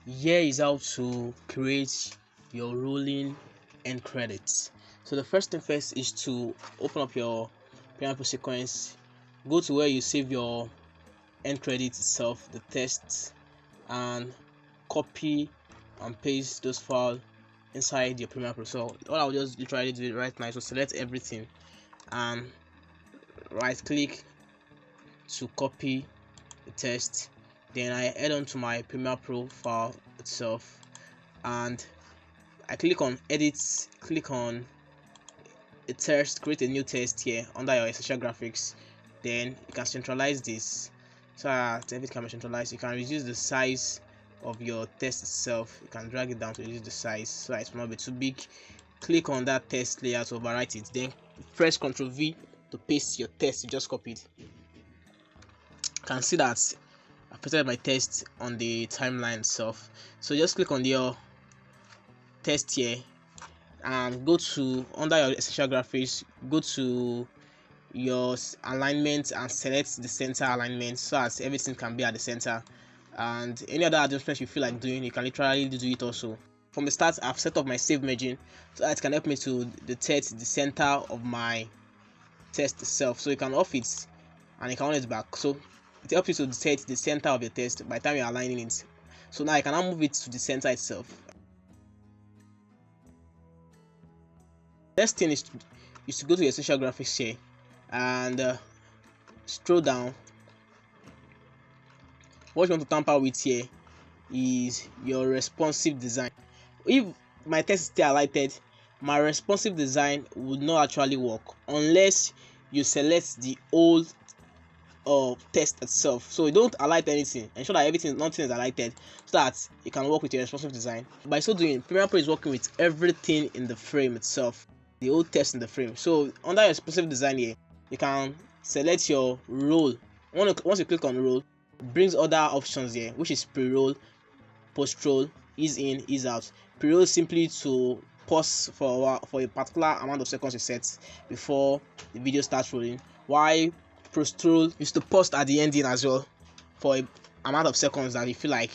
Here is how to create your rolling end credits. So the first thing first is to open up your Premiere Pro sequence, go to where you save your end credit itself, the text, and copy and paste those files inside your Premiere Pro. So all I'll just literally do it right now. So select everything and right click to copy the text. Then I add on to my Premiere Pro file itself, and I click on edit, click on a text, create a new text here under your essential graphics. Then you can centralize this so that everything can be centralized. You can reduce the size of your text itself. You can drag it down to reduce the size so that it will not be too big. Click on that text layer to overwrite it, then press Ctrl V to paste your text you just copied. You can see that I pasted my text on the timeline itself. So just click on your text here and go to under your essential graphics, go to your alignment and select the center alignment so as everything can be at the center. And any other adjustments you feel like doing, you can literally do it also. From the start, I've set up my save margin so that it can help me to detect the center of my text itself. So you can off it and you can on it back. So it helps you to detect the center of your text by the time you're aligning it. So now I can now move it to the center itself. Next thing is to go to your essential graphics here and scroll down. What you want to tamper with here is your responsive design. If my text is still highlighted, my responsive design would not actually work unless you select the old text itself. So you don't highlight anything, ensure that nothing is highlighted so that you can work with your responsive design. By so doing, Premiere Pro is working with everything in the frame itself, the old text in the frame. So under your responsive design here, you can select your roll. Once you click on roll, it brings other options here, which is pre-roll, post-roll, ease in, ease out. Pre-roll simply to pause for a particular amount of seconds you set before the video starts rolling, while post-roll is to pause at the ending as well for a amount of seconds that you feel like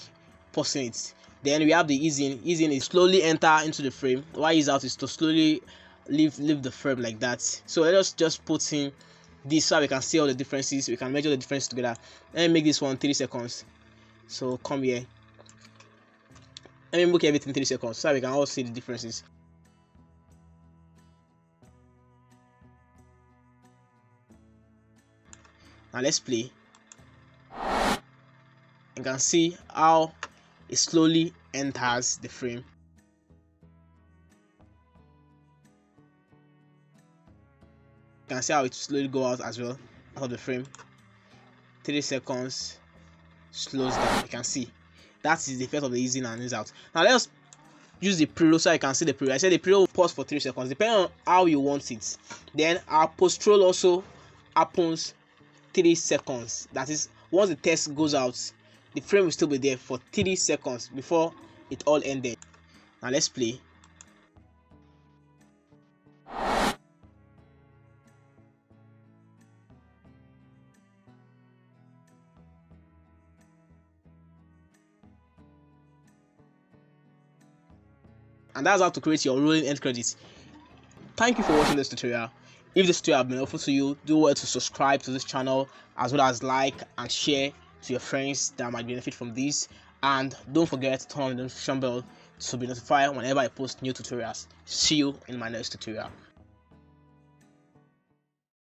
pausing it. Then we have the ease in. Ease in is slowly enter into the frame, while ease out is to slowly leave the frame like that. So let us just put in this so we can see all the differences. We can measure the differences together. Let me make this one 3 seconds. So come here, let me make everything 3 seconds so we can all see the differences. Now let's play. You can see how it slowly enters the frame. You can see how it slowly go out as well, out of the frame. 3 seconds, slows down. You can see that is the effect of the ease in and ease out. Now let's use the pre-roll so I can see the pre-roll. I said the pre-roll will pause for 3 seconds depending on how you want it. Then our post-roll also happens 3 seconds. That is, once the text goes out, the frame will still be there for 3 seconds before it all ended. Now let's play. And that's how to create your rolling end credits. Thank you for watching this tutorial. If this tutorial has been helpful to you, do well to subscribe to this channel as well as like and share to your friends that might benefit from this. And don't forget to turn on the notification bell to be notified whenever I post new tutorials. See you in my next tutorial.